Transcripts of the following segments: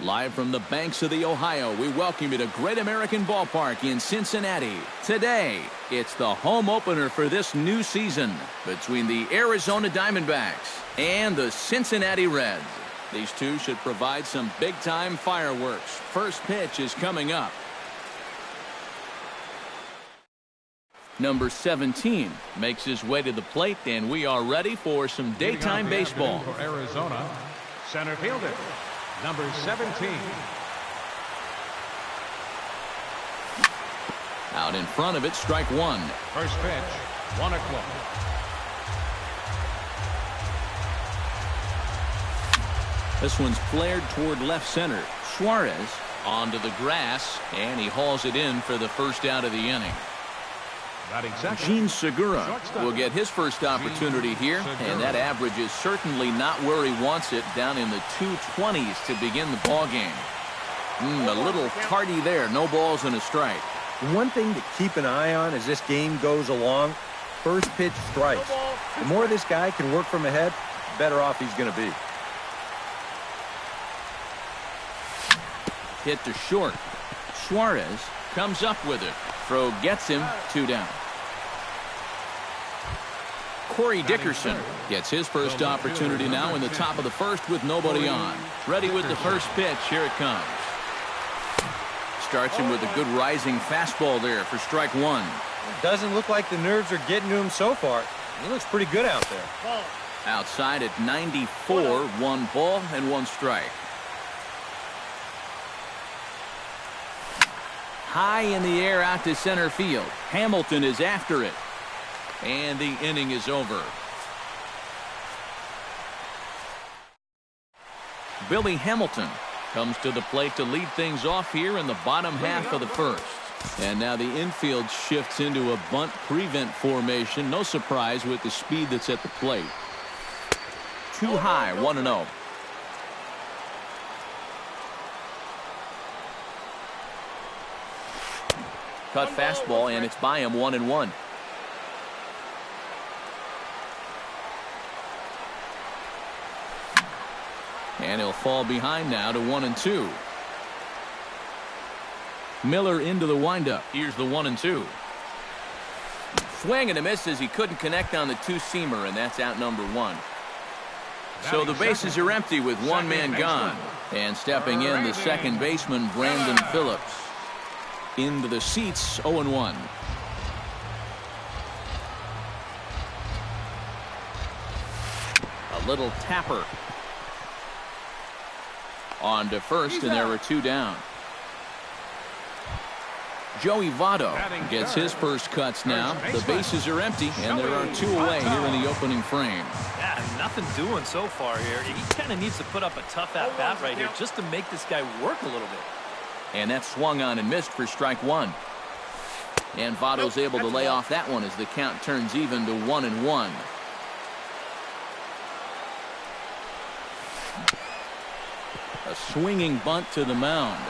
Live from the banks of the Ohio, we welcome you to Great American Ballpark in Cincinnati. Today, it's the home opener for this new season between the Arizona Diamondbacks and the Cincinnati Reds. These two should provide some big-time fireworks. First pitch is coming up. Number 17 makes his way to the plate, and we are ready for some daytime baseball. For Arizona, center fielder, number 17. Out in front of it, strike one. First pitch, 1 o'clock. This one's flared toward left center. Suarez onto the grass, and he hauls it in for the first out of the inning. Gene Segura will get his first opportunity here, and that average is certainly not where he wants it, down in the 220s to begin the ball game. A little tardy there, no balls and a strike. One thing to keep an eye on as this game goes along, first pitch strikes. The more this guy can work from ahead, the better off he's going to be. Hit to short. Suarez comes up with it. Throw gets him, 2 down. Corey Dickerson gets his first opportunity now in the top of the first with nobody on. Ready with the first pitch. Here it comes. Starts him with a good rising fastball there for strike one. Doesn't look like the nerves are getting to him so far. He looks pretty good out there. Outside at 94, 1 ball and 1 strike. High in the air out to center field. Hamilton is after it. And the inning is over. Billy Hamilton comes to the plate to lead things off here in the bottom half of the first. And now the infield shifts into a bunt prevent formation. No surprise with the speed that's at the plate. Too high, 1-0. Cut fastball, and it's by him, 1-1. And he'll fall behind now to 1-2. Miller into the windup. Here's the 1-2. Swing and a miss as he couldn't connect on the two-seamer, and that's out number 1. So the bases are empty with one man gone. And stepping in, the second baseman, Brandon Phillips. Into the seats, 0-1. A little tapper. On to first, and there are 2 down. Joey Votto gets his first cuts now. The bases are empty, and there are 2 away here in the opening frame. Yeah, nothing doing so far here. He kind of needs to put up a tough at-bat right here just to make this guy work a little bit. And that swung on and missed for strike 1. And Votto's able to lay off that one as the count turns even to 1-1. A swinging bunt to the mound.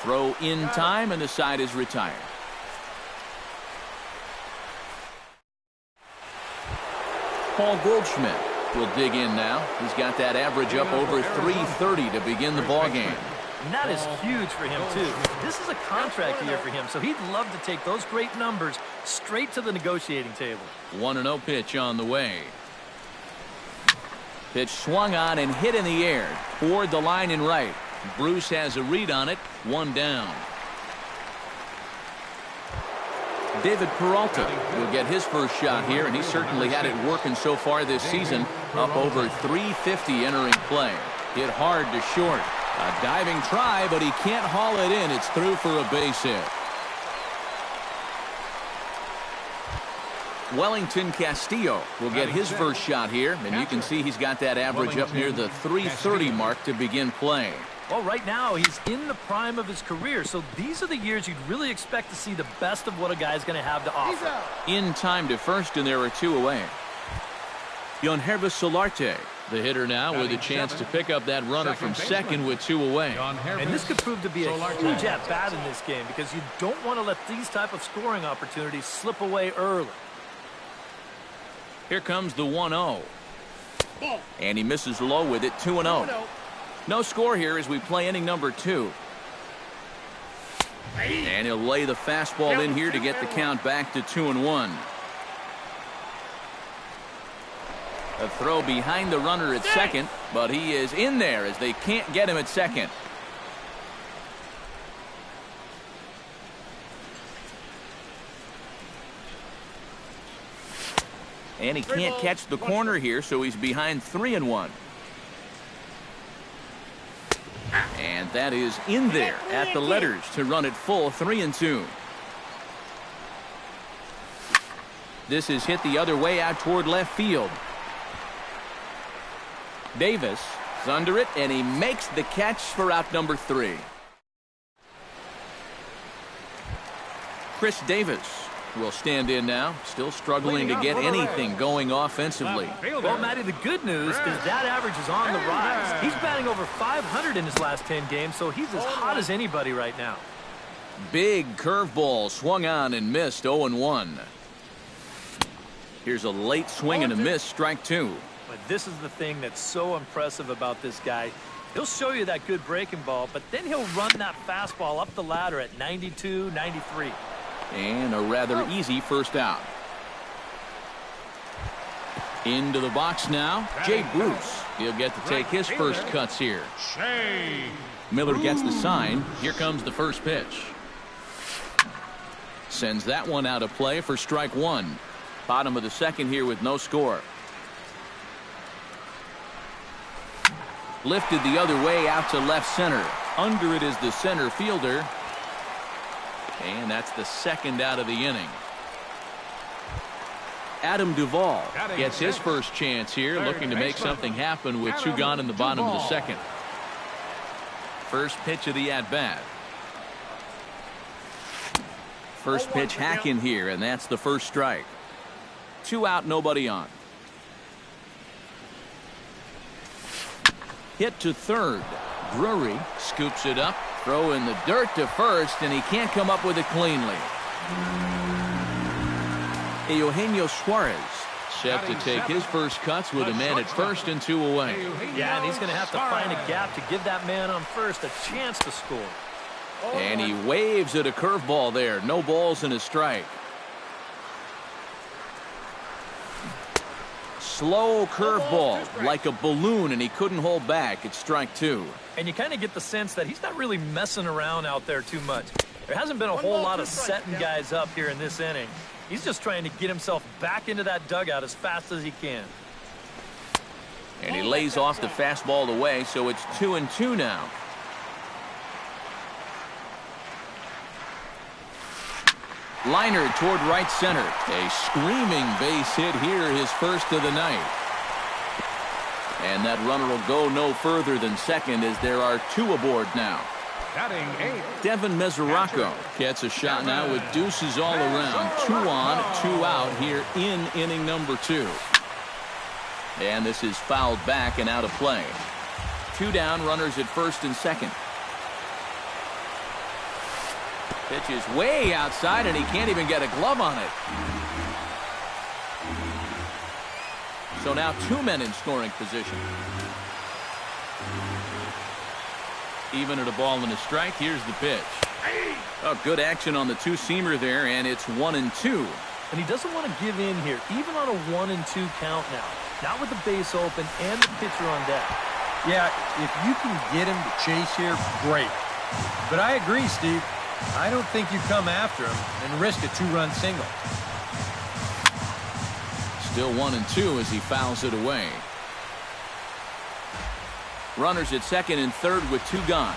Throw in time, and the side is retired. Paul Goldschmidt will dig in now. He's got that average up over 330 to begin the ball game. And that is huge for him, too. This is a contract year for him, so he'd love to take those great numbers straight to the negotiating table. 1-0 pitch on the way. Pitch swung on and hit in the air toward the line and right. Bruce has a read on it. 1 down. David Peralta will get his first shot here, and he certainly had it working so far this season. Up over 350 entering play. Hit hard to short. A diving try, but he can't haul it in. It's through for a base hit. Wellington Castillo will get his first shot here, and you can see he's got that average up near the 330 mark to begin play. Well, right now he's in the prime of his career, so these are the years you'd really expect to see the best of what a guy's going to have to offer. In time to first, and there are 2 away. Yangervis Solarte, the hitter now, with a chance to pick up that runner from second with 2 away. And this could prove to be a huge at-bat in this game because you don't want to let these type of scoring opportunities slip away early. Here comes the 1-0. And he misses low with it, 2-0. No score here as we play inning number 2. And he'll lay the fastball in here to get the count back to 2-1. A throw behind the runner at second, but he is in there as they can't get him at second. And he can't catch the corner here, so he's behind 3-1. And that is in there at the letters to run it full 3-2. This is hit the other way out toward left field. Davis is under it, and he makes the catch for out number 3. Chris Davis will stand in now, still struggling to get anything going offensively. Well, Matty, the good news is that average is on the rise. He's batting over 500 in his last 10 games, so he's as hot as anybody right now. Big curveball swung on and missed. 0-1. Here's a late swing and a miss, strike 2. But this is the thing that's so impressive about this guy. He'll show you that good breaking ball, but then he'll run that fastball up the ladder at 92, 93. And a rather easy first out. Into the box now, Jay Bruce. He'll get to take his first cuts here. Miller gets the sign. Here comes the first pitch. Sends that one out of play for strike 1. Bottom of the second here with no score. Lifted the other way out to left center. Under it is the center fielder. And that's the second out of the inning. Adam Duvall gets his first chance here, looking to make something happen with 2 gone in the bottom of the second. First pitch of the at-bat. First pitch hack in here, and that's the first strike. 2 out, nobody on. Hit to third. Drury scoops it up. Throw in the dirt to first, and he can't come up with it cleanly. Eugenio Suarez set to take his first cuts with a man at first and 2 away. Yeah, and he's going to have to find a gap to give that man on first a chance to score. And he waves at a curveball there. No balls and a strike. Slow curveball like a balloon, and he couldn't hold back. It's strike 2. And you kind of get the sense that he's not really messing around out there too much. There hasn't been a whole lot of setting guys up here in this inning. He's just trying to get himself back into that dugout as fast as he can. And he lays off the fastball away, so it's 2-2 now. Liner toward right center. A screaming base hit here, his first of the night. And that runner will go no further than second as there are 2 aboard now. Devin Mesoraco gets a shot now with deuces all around. 2 on, 2 out here in inning number 2. And this is fouled back and out of play. 2 down, runners at first and second. Pitch is way outside, and he can't even get a glove on it. So now 2 men in scoring position. Even at a ball and a strike. Here's the pitch. Oh, good action on the 2-seamer there, and it's 1-2. And he doesn't want to give in here, even on a 1-2 count now. Not with the base open and the pitcher on deck. Yeah, if you can get him to chase here, great. But I agree, Steve. I don't think you come after him and risk a 2-run single. Still 1-2 as he fouls it away. Runners at second and third with 2 gone.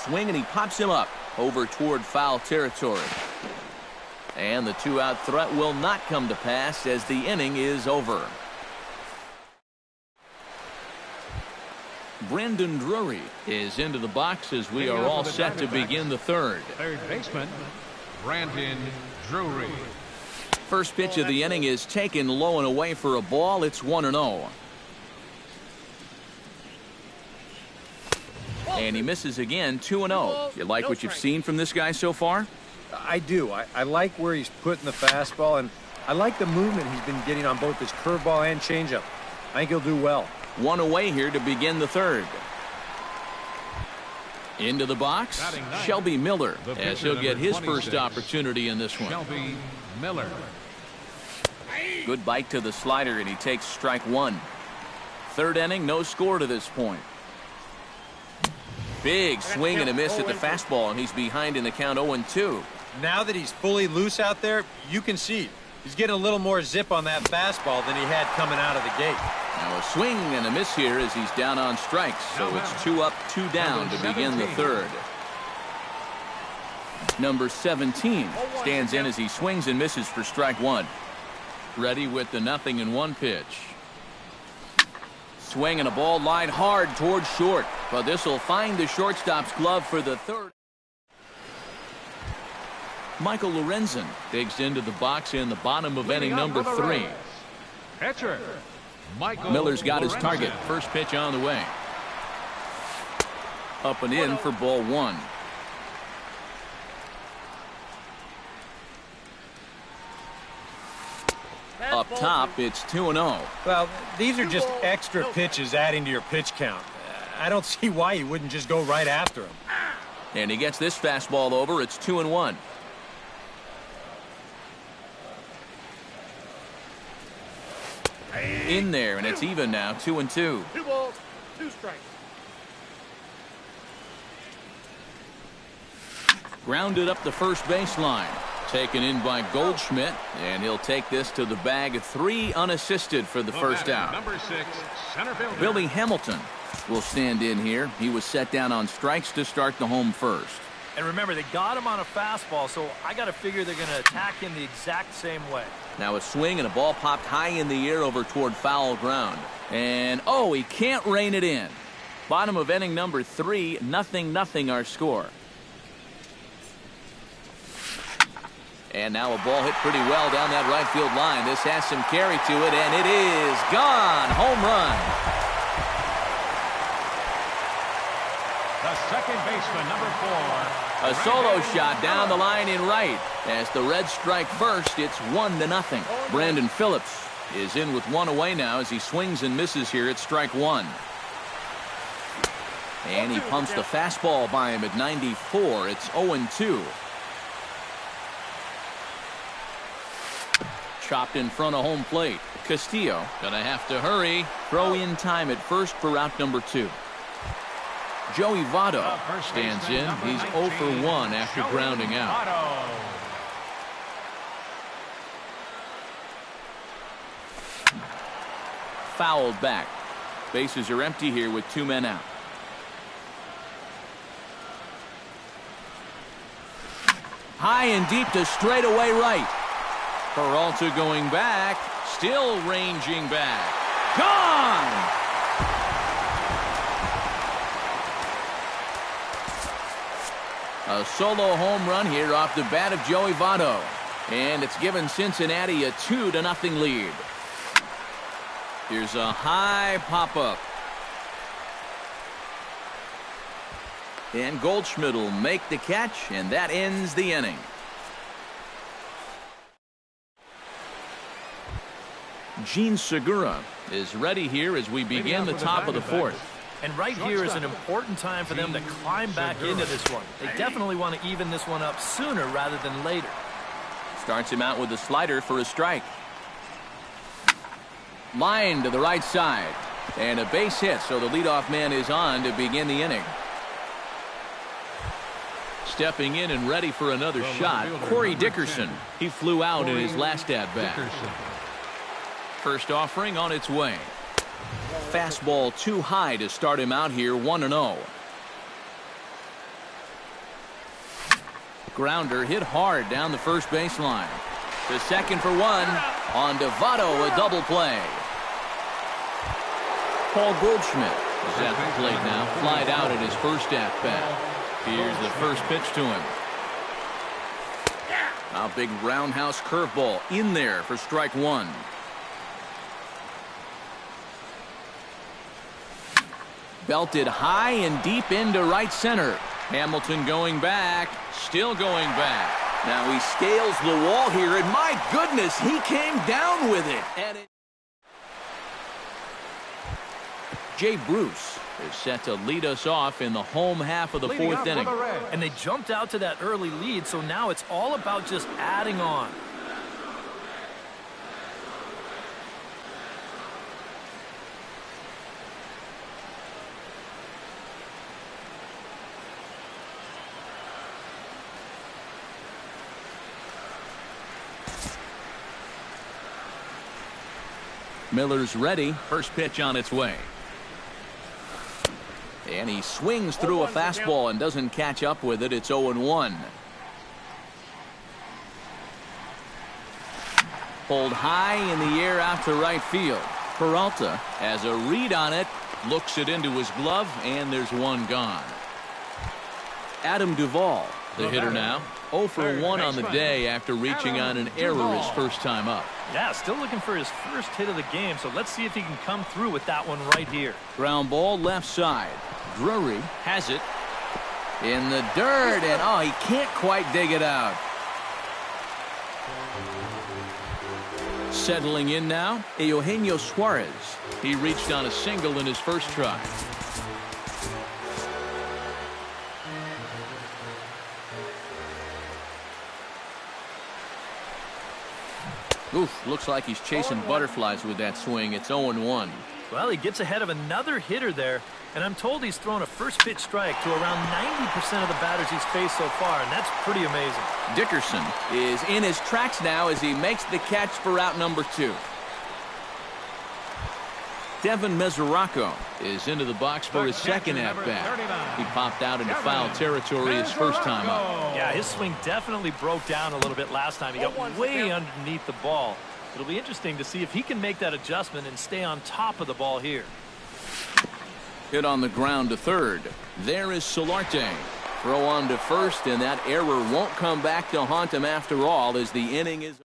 Swing, and he pops him up over toward foul territory. And the 2-out threat will not come to pass as the inning is over. Brandon Drury is into the box as we are all set to begin the third. Third baseman, Brandon Drury. First pitch of the inning is taken low and away for a ball. It's 1-0. And he misses again, 2-0. You like what you've seen from this guy so far? I do. I like where he's putting the fastball, and I like the movement he's been getting on both his curveball and changeup. I think he'll do well. One away here to begin the third. Into the box, Shelby Miller, as he'll get his first opportunity in this one. Shelby Miller. Good bite to the slider, and he takes strike one. Third inning, no score to this point. Big swing and a miss at the fastball, and he's behind in the count 0-2. Now that he's fully loose out there, you can see he's getting a little more zip on that fastball than he had coming out of the gate. Now a swing and a miss here as he's down on strikes, so it's 2 up, 2 down to begin the third. Number 17 stands in as he swings and misses for strike one. Ready with the 0-1 pitch. Swing and a ball lined hard towards short, but this will find the shortstop's glove for the third. Michael Lorenzen digs into the box in the bottom of inning number 3. Pitcher Michael Miller's got his Lorenzen. target. First pitch on the way. Up and in for ball one. Up top, it's 2-0. Well, these are just extra pitches adding to your pitch count. I don't see why you wouldn't just go right after him. And he gets this fastball over. It's 2-1. In there, and it's even now, 2-2. 2 balls, 2 strikes. Grounded up the first baseline. Taken in by Goldschmidt, and he'll take this to the bag. 3 unassisted for the first out. Number 6, center fielder. Billy Hamilton will stand in here. He was set down on strikes to start the home first. And remember, they got him on a fastball, so I got to figure they're going to attack him the exact same way. Now a swing and a ball popped high in the air over toward foul ground. And, oh, he can't rein it in. Bottom of inning number 3, 0-0 our score. And now a ball hit pretty well down that right field line. This has some carry to it, and it is gone. Home run. The second baseman, number 4. A solo shot down the line in right. As the Reds strike first, it's 1-0. Brandon Phillips is in with 1 away now as he swings and misses here at strike 1. And he pumps the fastball by him at 94. It's 0-2. Chopped in front of home plate. Castillo gonna have to hurry. Throw in time at first for out number 2. Joey Votto stands in. He's 0 for 1 after grounding out. Fouled back. Bases are empty here with 2 men out. High and deep to straightaway right. Peralta going back, still ranging back. Gone! A solo home run here off the bat of Joey Votto. And it's given Cincinnati a 2-0 lead. Here's a high pop-up. And Goldschmidt will make the catch, and that ends the inning. Gene Segura is ready here as we begin the top of the 4th. And right here is an important time for them to climb back into this one. They definitely want to even this one up sooner rather than later. Starts him out with a slider for a strike. Line to the right side. And a base hit, so the leadoff man is on to begin the inning. Stepping in and ready for another shot, Corey Dickerson. He flew out in his last at-bat. First offering on its way. Fastball too high to start him out here, 1-0. Grounder hit hard down the first baseline. To second for 1. On to Votto, a double play. Paul Goldschmidt is at the plate now. Flied out at his first at-bat. Here's the first pitch to him. A big roundhouse curveball in there for strike 1. Belted high and deep into right center. Hamilton going back, still going back. Now he scales the wall here, and my goodness, he came down with it. Jay Bruce is set to lead us off in the home half of the fourth inning. And they jumped out to that early lead, so now it's all about just adding on. Miller's ready. First pitch on its way. And he swings through a fastball and doesn't catch up with it. It's 0-1. Pulled high in the air out to right field. Peralta has a read on it, looks it into his glove, and there's one gone. Adam Duvall, the hitter now. 0 for 1 on the day after reaching on an error his first time up. Yeah, still looking for his first hit of the game, so let's see if he can come through with that one right here. Ground ball left side. Drury has it in the dirt, and oh, he can't quite dig it out. Settling in now, Eugenio Suarez. He reached on a single in his first try. Oof, looks like he's chasing butterflies with that swing. It's 0-1. Well, he gets ahead of another hitter there, and I'm told he's thrown a first pitch strike to around 90% of the batters he's faced so far, and that's pretty amazing. Dickerson is in his tracks now as he makes the catch for out number 2. Devin Mesoraco is into the box for his second at-bat. He popped out into foul territory his first time up. Yeah, his swing definitely broke down a little bit last time. He got way underneath the ball. It'll be interesting to see if he can make that adjustment and stay on top of the ball here. Hit on the ground to third. There is Solarte. Throw on to first, and that error won't come back to haunt him after all as the inning is.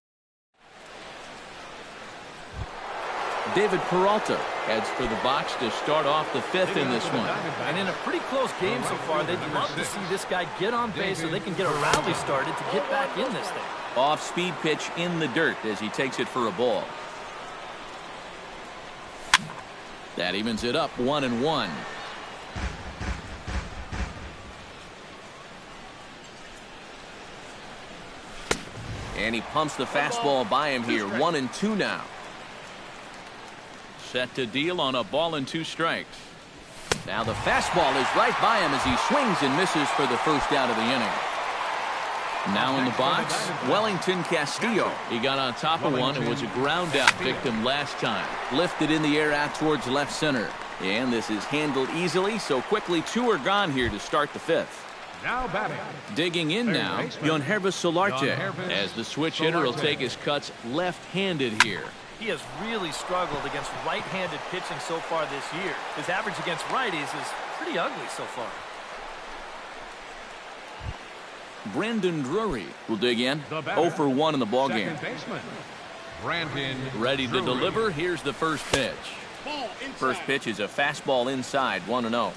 David Peralta heads for the box to start off the fifth in this one. And in a pretty close game so far, they'd love to see this guy get on base so they can get a rally started to get back in this thing. Off-speed pitch in the dirt as he takes it for a ball. That evens it up 1-1. And he pumps the fastball by him here. 1-2 now. Set to deal on a ball and 2 strikes. Now the fastball is right by him as he swings and misses for the first out of the inning. Now in the box, Wellington Castillo. He got on top of one and was a ground out victim last time. Lifted in the air out towards left center. And this is handled easily, so quickly 2 are gone here to start the fifth. Now batting. Digging in now, Yonhervis Solarte, as the switch hitter will take his cuts left-handed here. He has really struggled against right-handed pitching so far this year. His average against righties is pretty ugly so far. Brandon Drury will dig in. 0 for 1 in the ballgame. Brandon ready to deliver. Here's the first pitch. First pitch is a fastball inside, 1-0.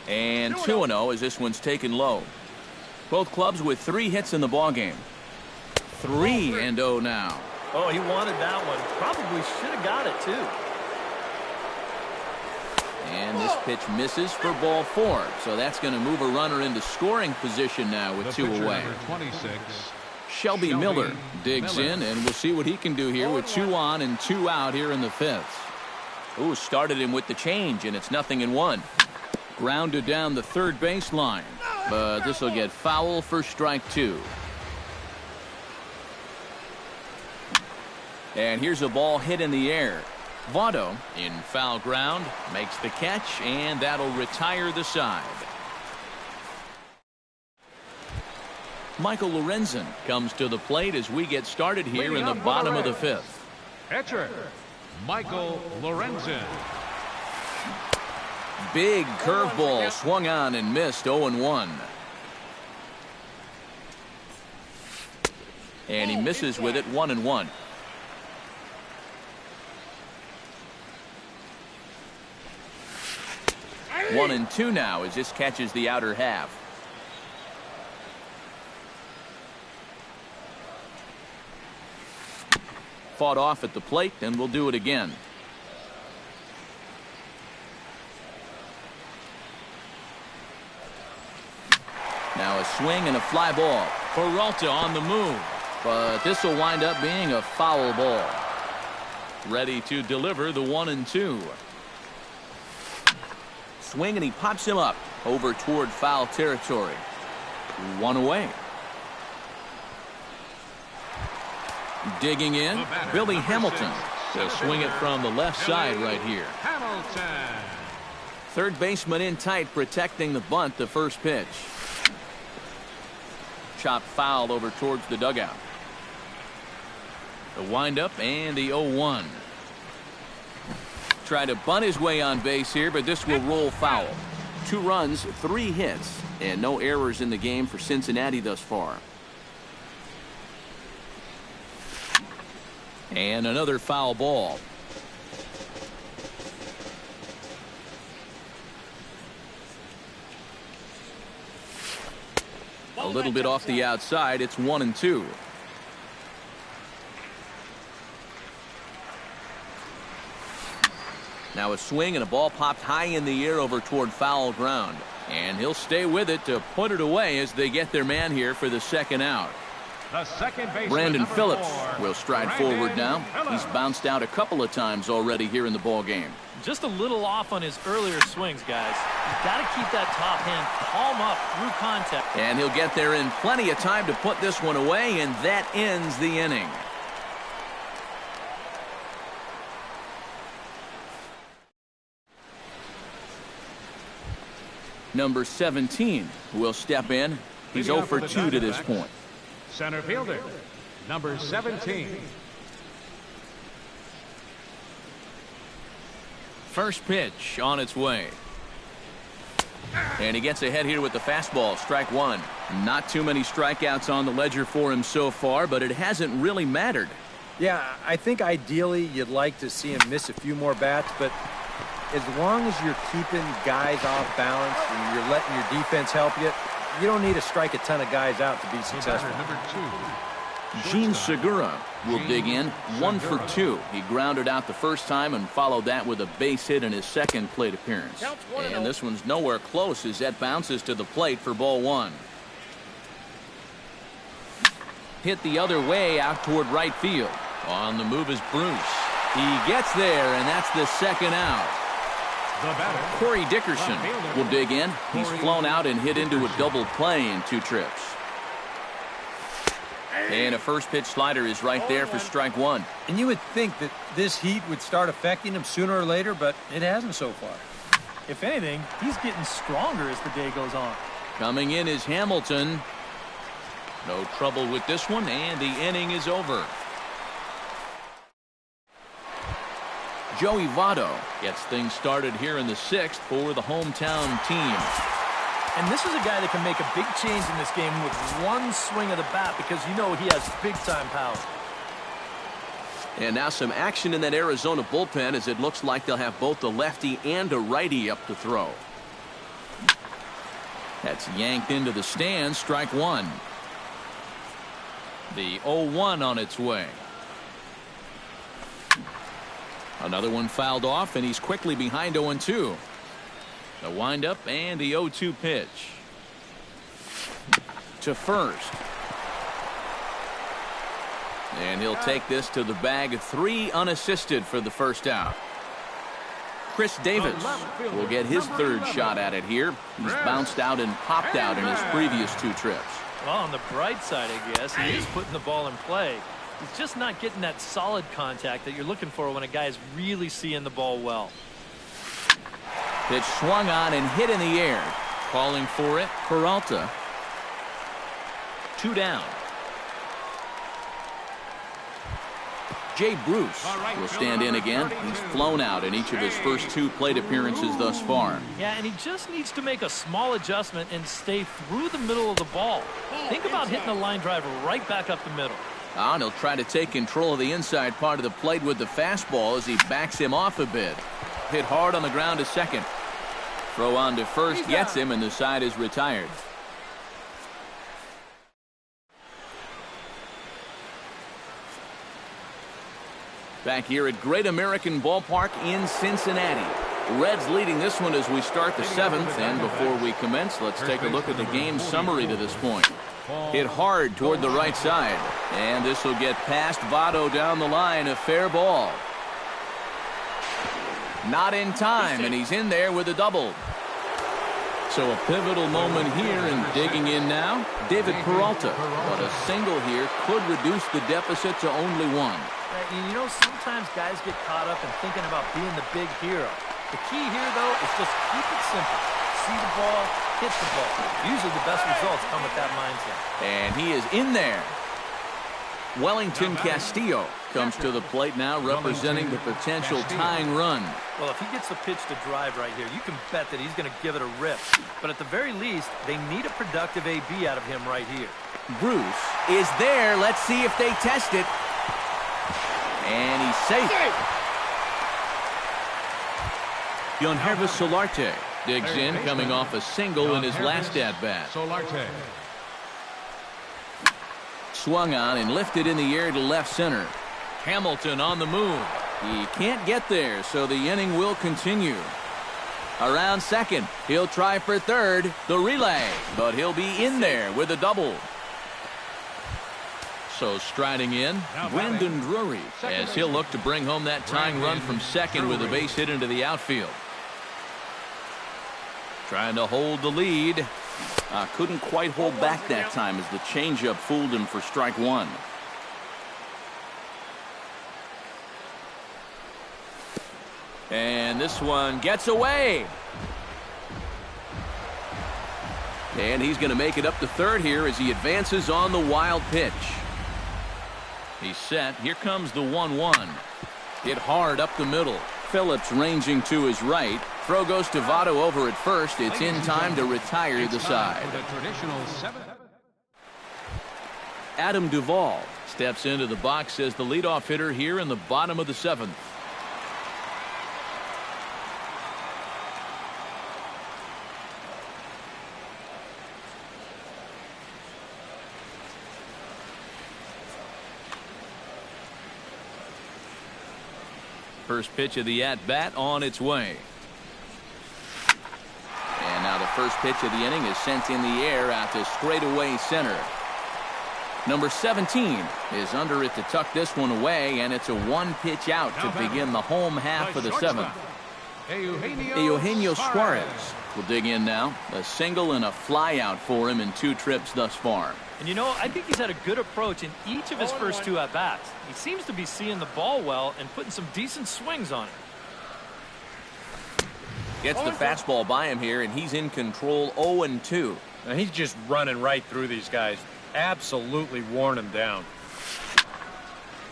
And 2-0 as this one's taken low. Both clubs with 3 hits in the ballgame. 3-0 now. Oh, he wanted that one. Probably should have got it, too. And this pitch misses for ball 4. So that's going to move a runner into scoring position now with 2 away. 26. Shelby Miller digs in, and we'll see what he can do here with 2 on and 2 out here in the fifth. Ooh, started him with the change, and it's 0-1. Grounded down the third baseline, but this will get foul for strike 2. And here's a ball hit in the air. Votto in foul ground makes the catch, and that'll retire the side. Michael Lorenzen comes to the plate as we get started here in the bottom of the fifth. Pitcher, Michael Lorenzen. Big curveball swung on and missed. 0-1. And he misses with it. 1-1. 1-2 now as this catches the outer half. Fought off at the plate, and we'll do it again. Now a swing and a fly ball. Peralta on the move, but this will wind up being a foul ball. Ready to deliver the 1-2. Swing, and he pops him up over toward foul territory. 1 away. Digging in, Billy Hamilton. They'll swing it from the left side right here. Hamilton. Third baseman in tight, protecting the bunt, the first pitch. Chopped foul over towards the dugout. The windup and the 0-1. Try to bunt his way on base here, but this will roll foul. 2 runs, 3 hits, and no errors in the game for Cincinnati thus far. And another foul ball. A little bit off the outside. It's 1-2. Now a swing, and a ball popped high in the air over toward foul ground. And he'll stay with it to put it away as they get their man here for the second out. The second baseman, Brandon Phillips 4, will stride Brandon forward now. Phillips. He's bounced out a couple of times already here in the ball game. Just a little off on his earlier swings, guys. You've got to keep that top hand palm up through contact. And he'll get there in plenty of time to put this one away, and that ends the inning. Number 17 will step in. He's 0 for 2 to this point. Center fielder, number 17. First pitch on its way. And he gets ahead here with the fastball. Strike 1. Not too many strikeouts on the ledger for him so far, but it hasn't really mattered. Yeah, I think ideally you'd like to see him miss a few more bats, but as long as you're keeping guys off balance and you're letting your defense help you, you don't need to strike a ton of guys out to be successful. Number 2. Gene Segura will dig in. 1 for 2. He grounded out the first time and followed that with a base hit in his second plate appearance. And this one's nowhere close as that bounces to the plate for ball 1. Hit the other way out toward right field. On the move is Bruce. He gets there, and that's the second out. Corey Dickerson will dig in. He's flown out and hit into a double play in 2 trips. And a first pitch slider is right there for strike 1. And you would think that this heat would start affecting him sooner or later, but it hasn't so far. If anything, he's getting stronger as the day goes on. Coming in is Hamilton. No trouble with this one, and the inning is over. Joey Votto gets things started here in the 6th for the hometown team. And this is a guy that can make a big change in this game with one swing of the bat because you know he has big-time power. And now some action in that Arizona bullpen as it looks like they'll have both a lefty and a righty up to throw. That's yanked into the stands. Strike 1. The 0-1 on its way. Another one fouled off, and he's quickly behind 0-2. The windup and the 0-2 pitch. To first. And he'll take this to the bag. 3 unassisted for the first out. Chris Davis will get his 3rd shot at it here. He's bounced out and popped out in his previous 2 trips. Well, on the bright side, I guess, he is putting the ball in play. He's just not getting that solid contact that you're looking for when a guy's really seeing the ball well. Pitch swung on and hit in the air. Calling for it, Peralta. 2 down. Jay Bruce will stand in again. He's flown out in each of his first 2 plate appearances thus far. Yeah, and he just needs to make a small adjustment and stay through the middle of the ball. Think about hitting a line drive right back up the middle. And he'll try to take control of the inside part of the plate with the fastball as he backs him off a bit. Hit hard on the ground to second. Throw on to first gets him, and the side is retired. Back here at Great American Ballpark in Cincinnati. Reds leading this one as we start the 7th, and before we commence, let's take a look at the game summary to this point. Hit hard toward the right side, and this will get past Votto down the line. A fair ball. Not in time, and he's in there with a double. So a pivotal moment here, and digging in now, David Peralta. But a single here could reduce the deficit to only one. You know, sometimes guys get caught up in thinking about being the big hero. The key here, though, is just keep it simple. See the ball, hit the ball. Usually the best results come with that mindset. And he is in there. Wellington Castillo comes to the plate now, representing the potential tying run. Well, if he gets the pitch to drive right here, you can bet that he's going to give it a rip. But at the very least, they need a productive AB out of him right here. Bruce is there. Let's see if they test it. And he's safe. Yangervis Solarte digs in, coming off a single in his last at-bat. Swung on and lifted in the air to left center. Hamilton on the move. He can't get there, so the inning will continue. Around second, he'll try for third, the relay, but he'll be in there with a double. So striding in, Brandon Drury, as he'll look to bring home that tying run from second with a base hit into the outfield. Trying to hold the lead. Couldn't quite hold back that time as the changeup fooled him for strike one. And this one gets away. And he's going to make it up to third here as he advances on the wild pitch. He's set. Here comes the 1-1. Hit hard up the middle. Phillips ranging to his right. Throw goes to Votto over at first. It's in time to retire the side. Adam Duvall steps into the box as the leadoff hitter here in the bottom of the 7th. First pitch of the at-bat on its way. And now the first pitch of the inning is sent in the air out to straightaway center. Number 17 is under it to tuck this one away, and it's a one-pitch out to begin the home half of the 7th. Eugenio Suarez will dig in now. A single and a fly out for him in 2 trips thus far. And you know, I think he's had a good approach in each of his first 2 at-bats. He seems to be seeing the ball well and putting some decent swings on it. Gets the fastball by him here, and he's in control 0-2. Now he's just running right through these guys. Absolutely worn them down.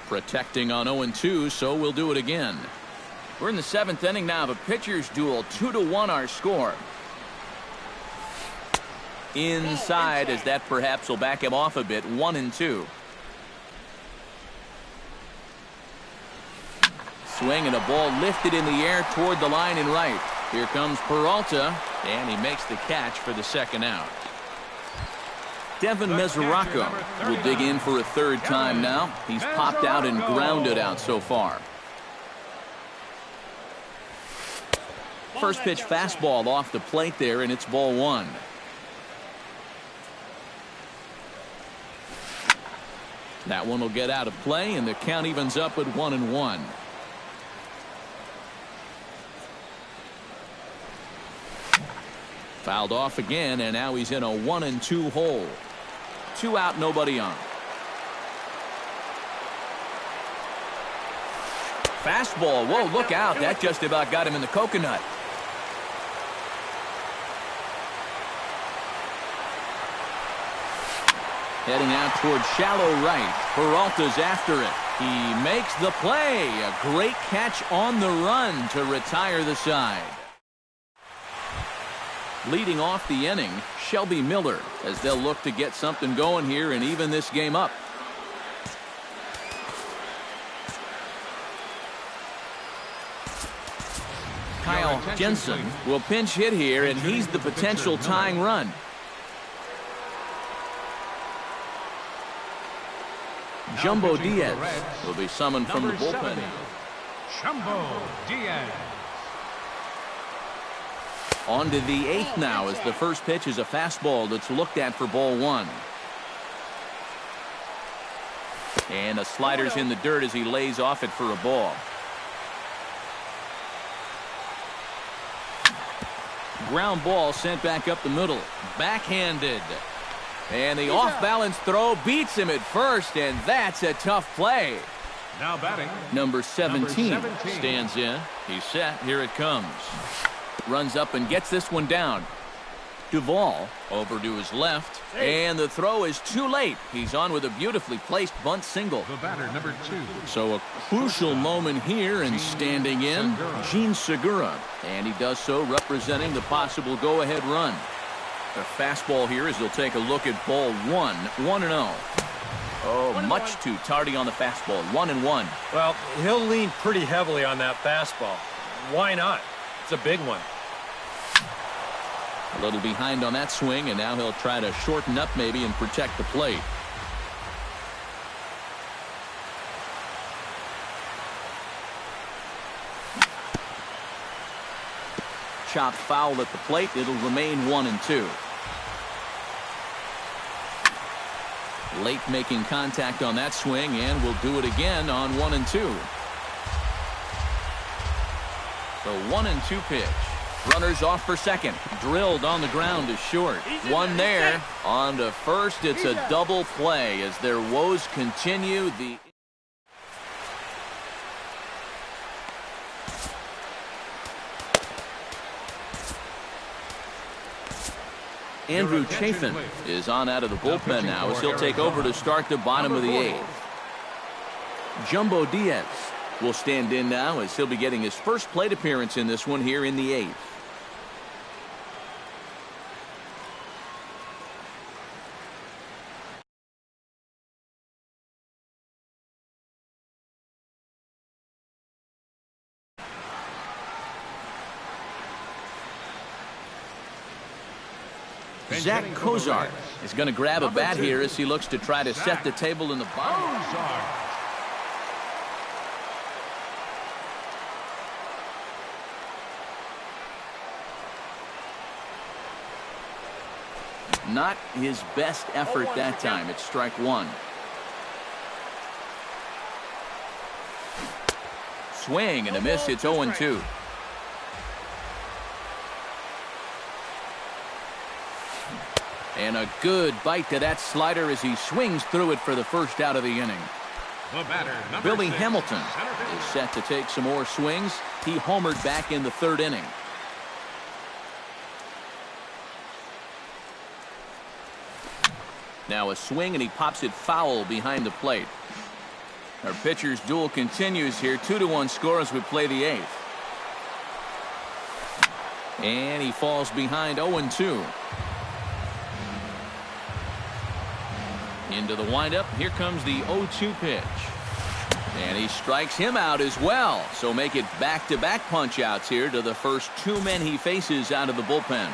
Protecting on 0-2, so we'll do it again. We're in the 7th inning now of a pitcher's duel. 2-1 our score. Inside, as that perhaps will back him off a bit. 1-2. Swing and a ball lifted in the air toward the line and right. Here comes Peralta, and he makes the catch for the second out. Devin Mesoraco will dig in for a third time now. He's popped out and grounded out so far. First pitch fastball off the plate there, and it's ball 1. That one will get out of play, and the count evens up at 1-1. Fouled off again, and now he's in a 1-2 hole. 2 out, nobody on. Fastball. Whoa, look out. That just about got him in the coconut. Heading out toward shallow right. Peralta's after it. He makes the play. A great catch on the run to retire the side. Leading off the inning, Shelby Miller, as they'll look to get something going here and even this game up. Kyle Jensen will pinch hit here, and he's the potential tying run. Jumbo Diaz will be summoned from the bullpen. Jumbo Diaz. On to the 8th now, as the first pitch is a fastball that's looked at for ball 1. And a slider's in the dirt as he lays off it for a ball. Ground ball sent back up the middle. Backhanded. And the off-balance throw beats him at first, and that's a tough play. Now batting. Number 17 stands in. He's set. Here it comes. Runs up and gets this one down. Duvall over to his left, and the throw is too late. He's on with a beautifully placed bunt single. The batter, number 2. So a crucial moment here, and standing in, Gene Segura. And he does so representing the possible go-ahead run. The fastball here as he'll take a look at ball 1. 1-0. Oh, much too tardy on the fastball. 1-1. Well, he'll lean pretty heavily on that fastball. Why not? It's a big one. A little behind on that swing, and now he'll try to shorten up maybe and protect the plate. Chopped foul at the plate. It'll remain 1-2. Late making contact on that swing, and will do it again on 1-2. The 1-2 pitch. Runners off for second. Drilled on the ground is short. One there. On to first. It's a double play as their woes continue. The Andrew Chafin is on out of the bullpen now as he'll take over to start the bottom of the 8th. Jumbo Diaz will stand in now as he'll be getting his first plate appearance in this one here in the 8th. Zach Kozart is going to grab a bat here as he looks to try to set the table in the bottom. Not his best effort that time. It's strike 1. Swing and a miss. It's 0-2. And a good bite to that slider as he swings through it for the first out of the inning. The batter, Billy Hamilton is set to take some more swings. He homered back in the 3rd inning. Now a swing, and he pops it foul behind the plate. Our pitcher's duel continues here. 2-1 score as we play the 8th. And he falls behind 0-2. Into the windup. Here comes the 0-2 pitch. And he strikes him out as well. So make it back-to-back punch-outs here to the first 2 men he faces out of the bullpen.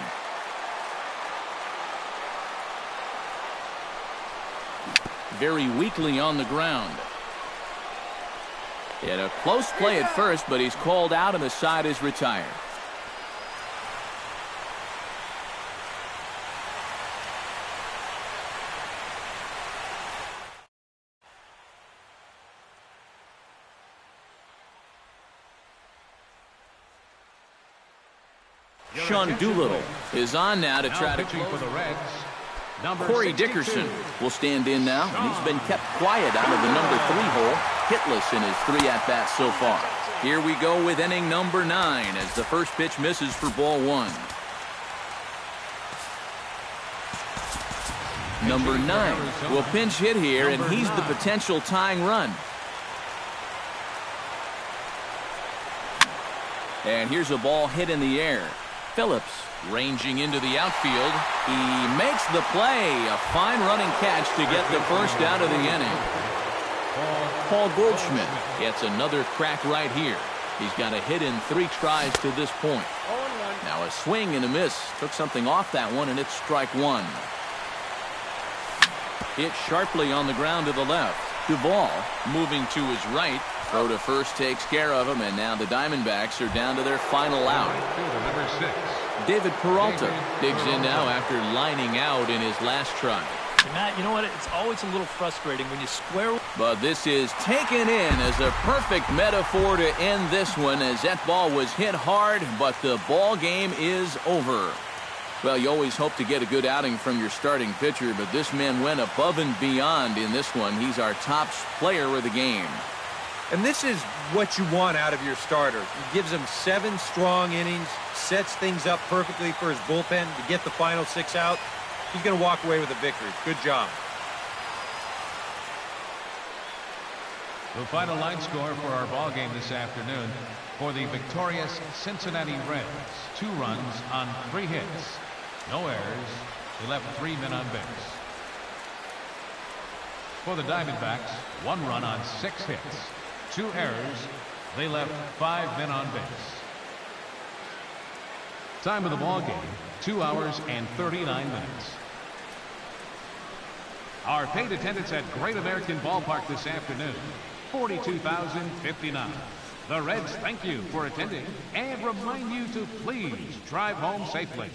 Very weakly on the ground. He had a close play at first, but he's called out and the side is retired. Sean Doolittle is on now to try to close. For the Reds, Corey Dickerson will stand in now. He's been kept quiet out of the number 3 hole, hitless in his 3 at-bats so far. Here we go with inning number 9 as the first pitch misses for ball 1. Number 9 will pinch hit here, and he's the potential tying run. And here's a ball hit in the air. Phillips ranging into the outfield. He makes the play. A fine running catch to get the first out of the inning. Paul Goldschmidt gets another crack right here. He's got a hit in 3 tries to this point. 0-1. Now a swing and a miss. Took something off that one, and it's strike 1. Hit sharply on the ground to the left. Duvall moving to his right. Throw to first takes care of him, and now the Diamondbacks are down to their final out. Number 6. David Peralta digs in now after lining out in his last try. And Matt, you know what? It's always a little frustrating when you square. But this is taken in as a perfect metaphor to end this one, as that ball was hit hard, but the ball game is over. Well, you always hope to get a good outing from your starting pitcher, but this man went above and beyond in this one. He's our top player of the game. And this is what you want out of your starter. He gives them 7 strong innings, sets things up perfectly for his bullpen to get the final 6 out. He's going to walk away with a victory. Good job. The final line score for our ball game this afternoon for the victorious Cincinnati Reds. 2 runs on 3 hits. No errors. They left 3 men on base. For the Diamondbacks, 1 run on 6 hits. 2 errors. They left 5 men on base. Time of the ball game, 2 hours and 39 minutes. Our paid attendance at Great American Ballpark this afternoon, 42,059. The Reds thank you for attending and remind you to please drive home safely.